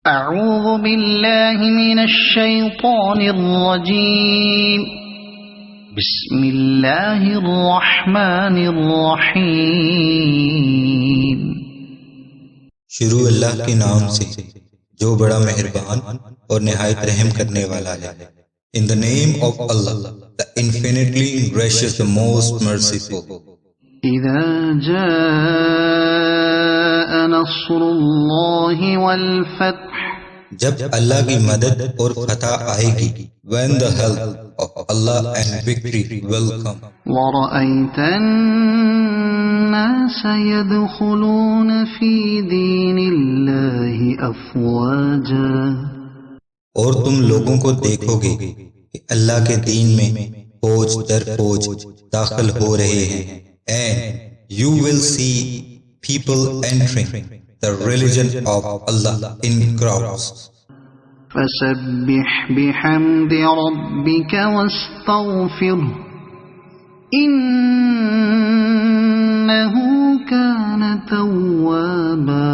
أعوذ بالله من الشيطان الرجيم بسم الله الرحمن الرحيم شروع اللہ کے نام سے جو بڑا مہربان اور نہایت رحم کرنے والا ہے. In the name of Allah, the infinitely gracious, the most merciful. إذا جاء نصر الله والفتح جب اللہ کی مدد اور فتح آئے گی. When the help of Allah and victory will come. ورأيت الناس يدخلون في دين الله أفواجا اور تم لوگوں کو دیکھو گے کہ اللہ کے دین میں فوج در فوج داخل ہو رہے ہیں. And you will see people entering the religion of Allah in crowds. فسبح بحمد ربك واستغفره إنه كان توابا.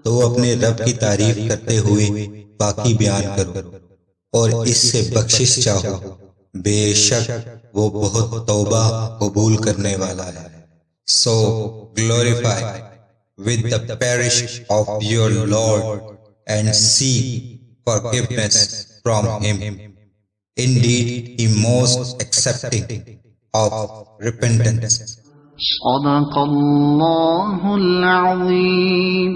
تو اپنے رب کی تعریف کرتے ہوئے باقی بیان کرو اور اس سے بخشش چاہو، بے شک وہ بہت توبہ قبول کرنے والا ہے. So glorify with the parish of your Lord and seek forgiveness from Him. Indeed, He most accepting of repentance. صدق الله العظيم.